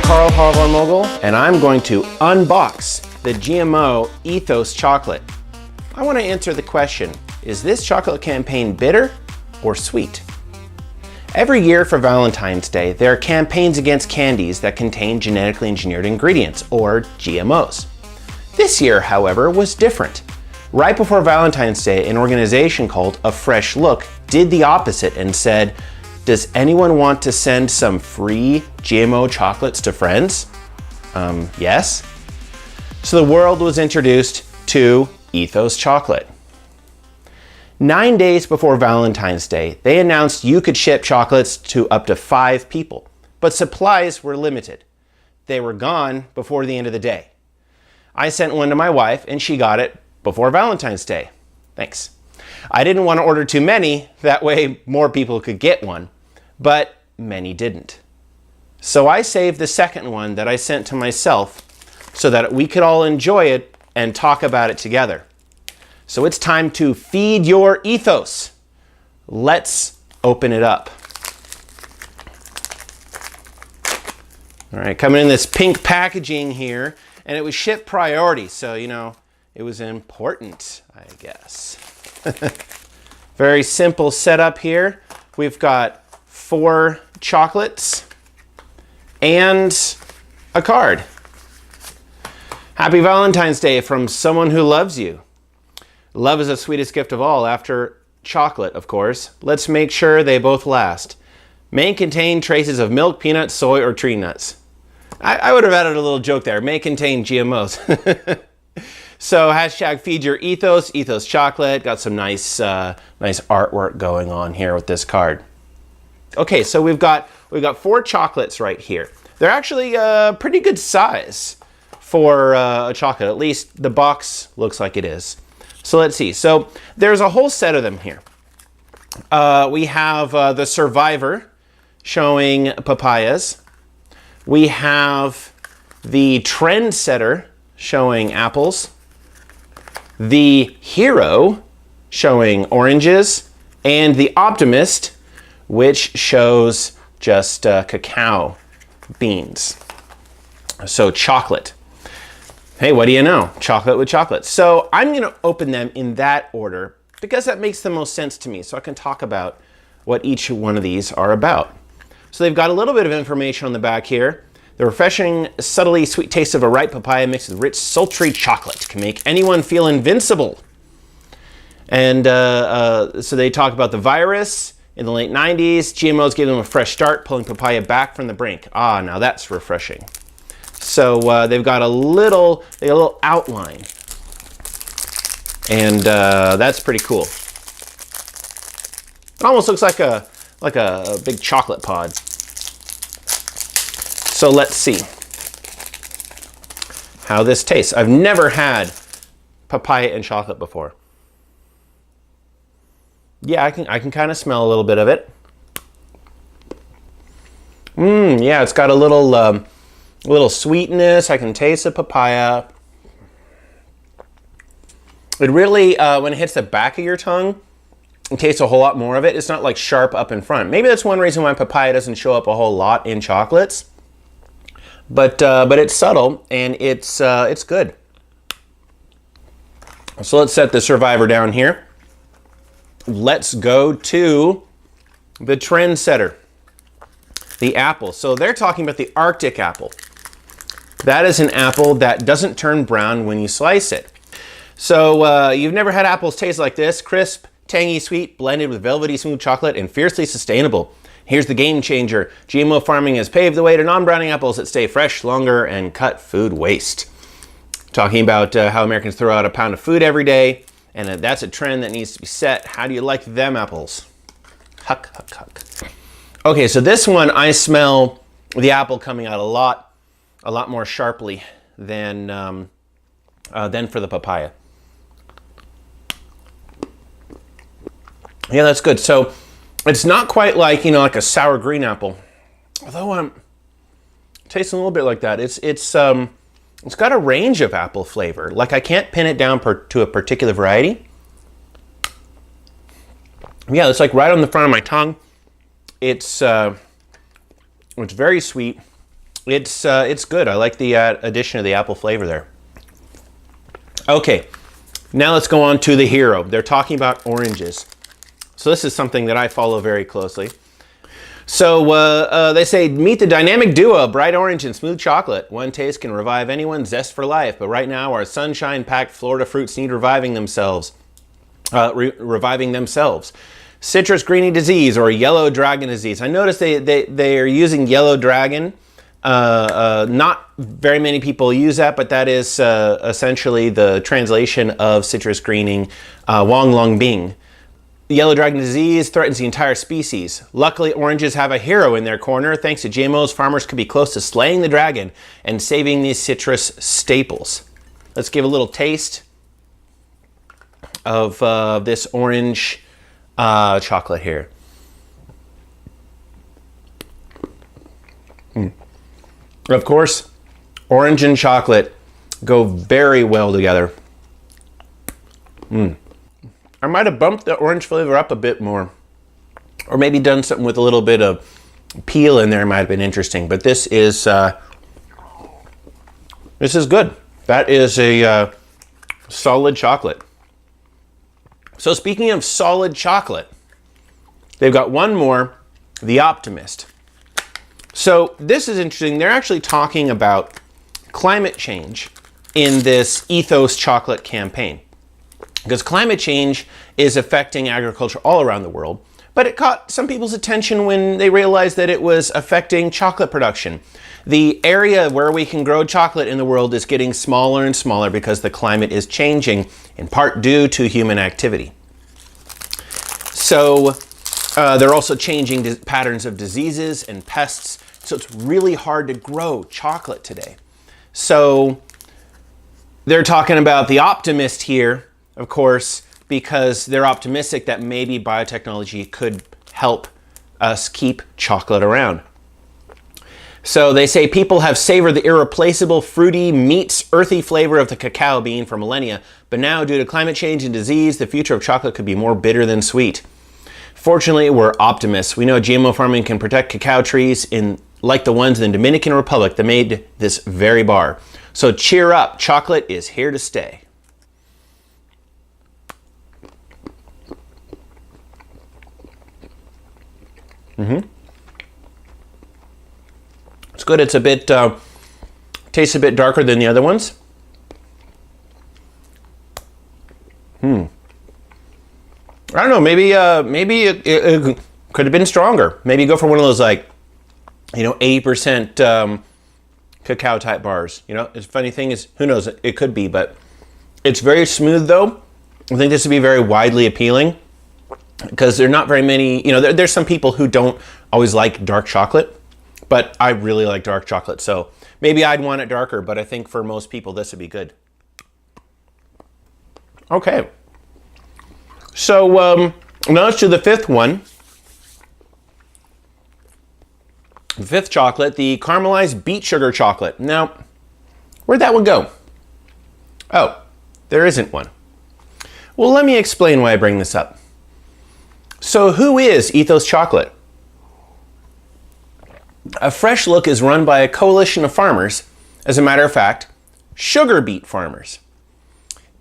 I'm Karl Haro von Mogel, and I'm going to unbox the GMO Ethos Chocolate. I want to answer the question, is this chocolate campaign bitter or sweet? Every year for Valentine's Day, there are campaigns against candies that contain genetically engineered ingredients, or GMOs. This year, however, was different. Right before Valentine's Day, an organization called A Fresh Look did the opposite and said, does anyone want to send some free GMO chocolates to friends? Yes. So the world was introduced to Ethos Chocolate. 9 days before Valentine's Day, they announced you could ship chocolates to up to 5 people, but supplies were limited. They were gone before the end of the day. I sent one to my wife and she got it before Valentine's Day. Thanks. I didn't want to order too many, that way more people could get one, but many didn't. So I saved the second one that I sent to myself so that we could all enjoy it and talk about it together. So it's time to feed your ethos. Let's open it up. All right, coming in this pink packaging here, and it was shipped priority, so you know, it was important, I guess. Very simple setup here. We've got 4 chocolates and a card. Happy Valentine's Day from someone who loves you. Love is the sweetest gift of all, after chocolate, of course. Let's make sure they both last. May contain traces of milk, peanuts, soy, or tree nuts. I would have added a little joke there. May contain GMOs. So hashtag feed your ethos, Ethos Chocolate. Got some nice artwork going on here with this card. Okay, so we've got 4 chocolates right here. They're actually a pretty good size for a chocolate. At least the box looks like it is. So let's see. So there's a whole set of them here. We have the Survivor showing papayas. We have the Trendsetter showing apples. The Hero showing oranges. And the Optimist, which shows just cacao beans. So chocolate. Hey, what do you know? Chocolate with chocolate. So I'm going to open them in that order because that makes the most sense to me, so I can talk about what each one of these are about. So they've got a little bit of information on the back here. The refreshing, subtly sweet taste of a ripe papaya mixed with rich, sultry chocolate can make anyone feel invincible. And so they talk about the virus. In the late 90s, GMOs gave them a fresh start, pulling papaya back from the brink. Ah, now that's refreshing. So they've got a little outline, and that's pretty cool. It almost looks like a big chocolate pod. So let's see how this tastes. I've never had papaya and chocolate before. Yeah, I can kind of smell a little bit of it. Yeah, it's got a little sweetness. I can taste the papaya. It really, when it hits the back of your tongue, it tastes a whole lot more of it. It's not like sharp up in front. Maybe that's one reason why papaya doesn't show up a whole lot in chocolates. But it's subtle and it's good. So let's set the Survivor down here. Let's go to the Trendsetter, the apple. So they're talking about the Arctic apple. That is an apple that doesn't turn brown when you slice it. So you've never had apples taste like this: crisp, tangy, sweet, blended with velvety smooth chocolate, and fiercely sustainable. Here's the game changer. GMO farming has paved the way to non-browning apples that stay fresh longer and cut food waste. Talking about how Americans throw out a pound of food every day, and that's a trend that needs to be set. How do you like them apples? Huck, huck, huck. Okay, so this one, I smell the apple coming out a lot more sharply than for the papaya. Yeah, that's good. So it's not quite like, you know, like a sour green apple, although I'm tasting a little bit like that. It's got a range of apple flavor. Like, I can't pin it down to a particular variety. Yeah, it's like right on the front of my tongue. It's very sweet. It's good. I like the addition of the apple flavor there. Okay, now let's go on to the hero. They're talking about oranges. So this is something that I follow very closely. So they say, meet the dynamic duo of bright orange and smooth chocolate. One taste can revive anyone's zest for life, but right now our sunshine-packed Florida fruits need reviving themselves. Citrus greeny disease or yellow dragon disease. I noticed they are using yellow dragon. Not very many people use that, but that is essentially the translation of citrus greening, Wang Long Bing. The yellow dragon disease threatens the entire species. Luckily, oranges have a hero in their corner. Thanks to GMOs, farmers could be close to slaying the dragon and saving these citrus staples. Let's give a little taste of this orange chocolate here. Of course, orange and chocolate go very well together. I might have bumped the orange flavor up a bit more, or maybe done something with a little bit of peel in there. Might have been interesting, but this is good. That is a solid chocolate. So speaking of solid chocolate, they've got one more, the Optimist. So this is interesting. They're actually talking about climate change in this Ethos Chocolate campaign, because climate change is affecting agriculture all around the world. But it caught some people's attention when they realized that it was affecting chocolate production. The area where we can grow chocolate in the world is getting smaller and smaller because the climate is changing, in part due to human activity. So they're also changing patterns of diseases and pests. So it's really hard to grow chocolate today. So they're talking about the Optimist here, of course, because they're optimistic that maybe biotechnology could help us keep chocolate around. So they say people have savored the irreplaceable, fruity, meats, earthy flavor of the cacao bean for millennia, but now due to climate change and disease, the future of chocolate could be more bitter than sweet. Fortunately, we're optimists. We know GMO farming can protect cacao trees like the ones in the Dominican Republic that made this very bar. So cheer up, chocolate is here to stay. It's good. It's a bit, tastes a bit darker than the other ones. I don't know. Maybe it could have been stronger. Maybe go for one of those 80% cacao type bars. The funny thing is, who knows? It could be, but it's very smooth though. I think this would be very widely appealing because there are not very many. There's some people who don't always like dark chocolate, but I really like dark chocolate. So maybe I'd want it darker, but I think for most people this would be good. Okay. So now let's do the fifth one. The fifth chocolate, the caramelized beet sugar chocolate. Now, where'd that one go? Oh, there isn't one. Well, let me explain why I bring this up. So who is Ethos Chocolate? A Fresh Look is run by a coalition of farmers, as a matter of fact, sugar beet farmers.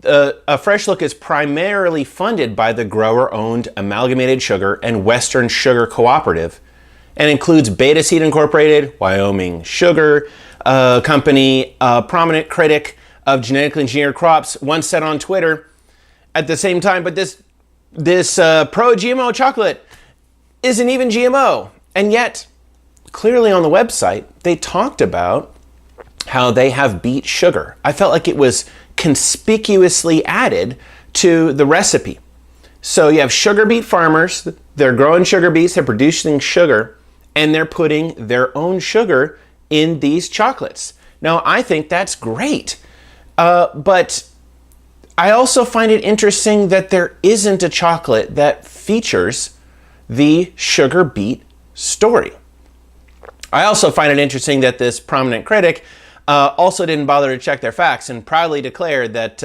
A Fresh Look is primarily funded by the grower-owned Amalgamated Sugar and Western Sugar Cooperative, and includes Beta Seed Incorporated, Wyoming Sugar Company, a prominent critic of genetically engineered crops, once said on Twitter, at the same time, but this pro-GMO chocolate isn't even GMO. And yet, clearly on the website, they talked about how they have beet sugar. I felt like it was conspicuously added to the recipe. So you have sugar beet farmers, they're growing sugar beets, they're producing sugar, and they're putting their own sugar in these chocolates. Now, I think that's great. But I also find it interesting that there isn't a chocolate that features the sugar beet story. I also find it interesting that this prominent critic also didn't bother to check their facts and proudly declared that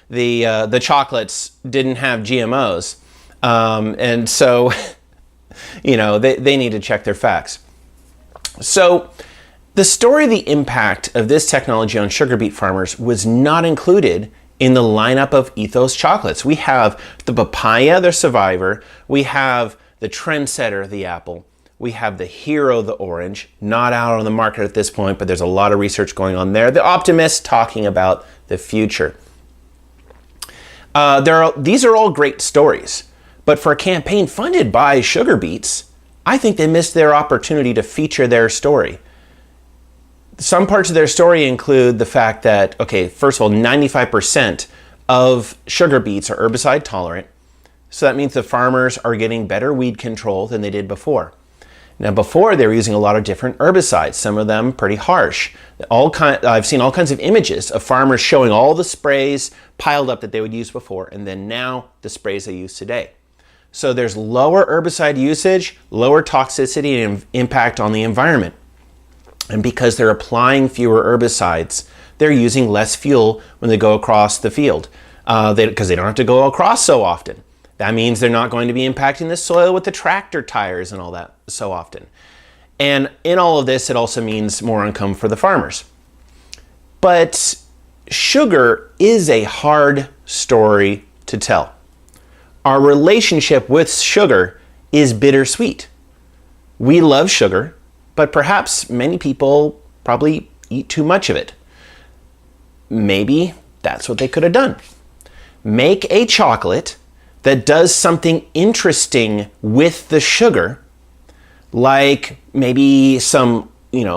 the chocolates didn't have GMOs. And so, they need to check their facts. So The story of the impact of this technology on sugar beet farmers was not included in the lineup of Ethos chocolates. We have the papaya, the survivor. We have the trendsetter, the apple. We have the hero, the orange, not out on the market at this point, but there's a lot of research going on there. The optimist, talking about the future. These are all great stories, but for a campaign funded by sugar beets, I think they missed their opportunity to feature their story. Some parts of their story include the fact that, okay, first of all, 95% of sugar beets are herbicide tolerant. So that means the farmers are getting better weed control than they did before. Now, before they were using a lot of different herbicides, some of them pretty harsh. I've seen all kinds of images of farmers showing all the sprays piled up that they would use before, and then now the sprays they use today. So there's lower herbicide usage, lower toxicity and impact on the environment. And because they're applying fewer herbicides, they're using less fuel when they go across the field because they don't have to go across so often. That means they're not going to be impacting the soil with the tractor tires and all that so often. And in all of this, it also means more income for the farmers. But sugar is a hard story to tell. Our relationship with sugar is bittersweet. We love sugar, but perhaps many people probably eat too much of it. Maybe that's what they could have done. Make a chocolate that does something interesting with the sugar, like maybe some,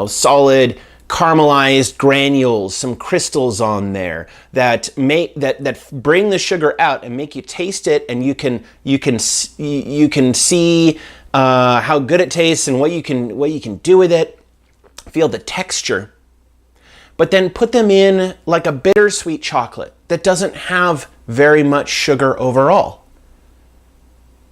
solid caramelized granules, some crystals on there that bring the sugar out and make you taste it, and you can see how good it tastes and what you can do with it, feel the texture, but then put them in like a bittersweet chocolate that doesn't have very much sugar overall.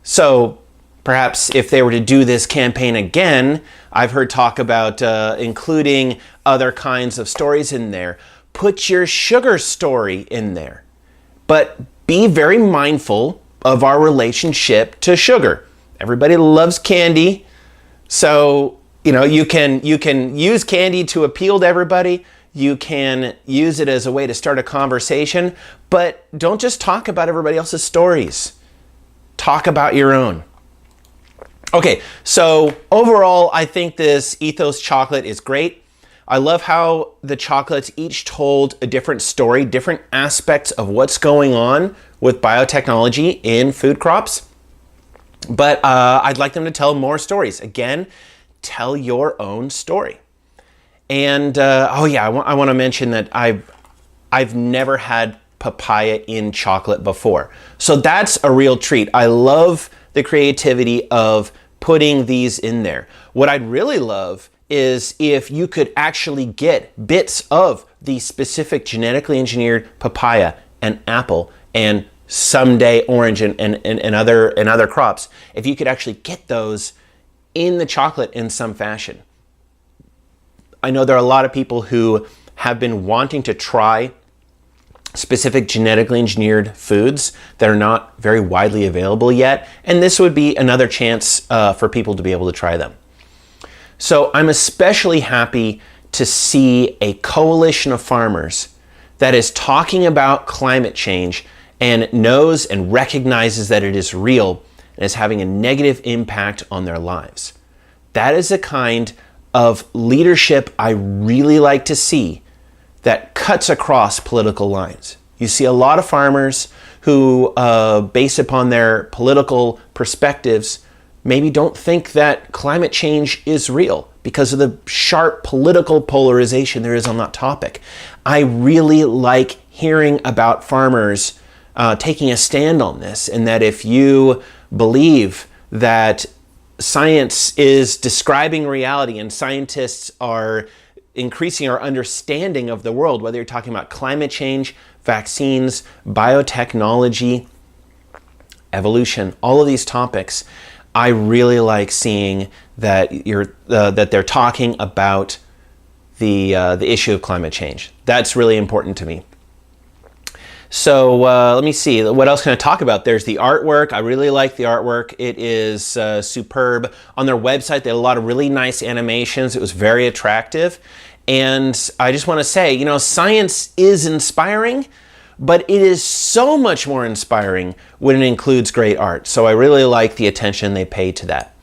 So perhaps if they were to do this campaign again, I've heard talk about including other kinds of stories in there. Put your sugar story in there, but be very mindful of our relationship to sugar. Everybody loves candy, so you can use candy to appeal to everybody. You can use it as a way to start a conversation, but don't just talk about everybody else's stories. Talk about your own. Okay, so overall, I think this Ethos chocolate is great. I love how the chocolates each told a different story, different aspects of what's going on with biotechnology in food crops. But I'd like them to tell more stories. Again, tell your own story. And I want to mention that I've never had papaya in chocolate before. So that's a real treat. I love the creativity of putting these in there. What I'd really love is if you could actually get bits of the specific genetically engineered papaya and apple and someday orange and other crops, if you could actually get those in the chocolate in some fashion. I know there are a lot of people who have been wanting to try specific genetically engineered foods that are not very widely available yet, and this would be another chance for people to be able to try them. So I'm especially happy to see a coalition of farmers that is talking about climate change and knows and recognizes that it is real and is having a negative impact on their lives. That is a kind of leadership I really like to see that cuts across political lines. You see a lot of farmers who, based upon their political perspectives, maybe don't think that climate change is real because of the sharp political polarization there is on that topic. I really like hearing about farmers taking a stand on this, and that if you believe that science is describing reality and scientists are increasing our understanding of the world, whether you're talking about climate change, vaccines, biotechnology, evolution, all of these topics, I really like seeing that that they're talking about the issue of climate change. That's really important to me. So let me see, what else can I talk about? There's the artwork. I really like the artwork. It is superb. On their website, they had a lot of really nice animations. It was very attractive. And I just want to say, you know, science is inspiring, but it is so much more inspiring when it includes great art. So I really like the attention they pay to that.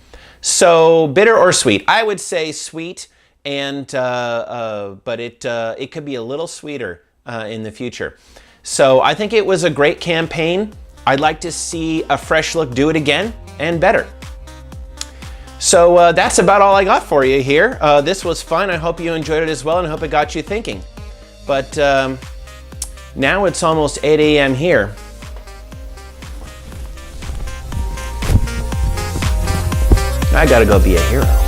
So bitter or sweet? I would say sweet, and but it could be a little sweeter in the future. So I think it was a great campaign. I'd like to see a fresh look do it again and better. So that's about all I got for you here. This was fun. I hope you enjoyed it as well, and I hope it got you thinking. But now it's almost 8 a.m. here. I gotta go be a hero.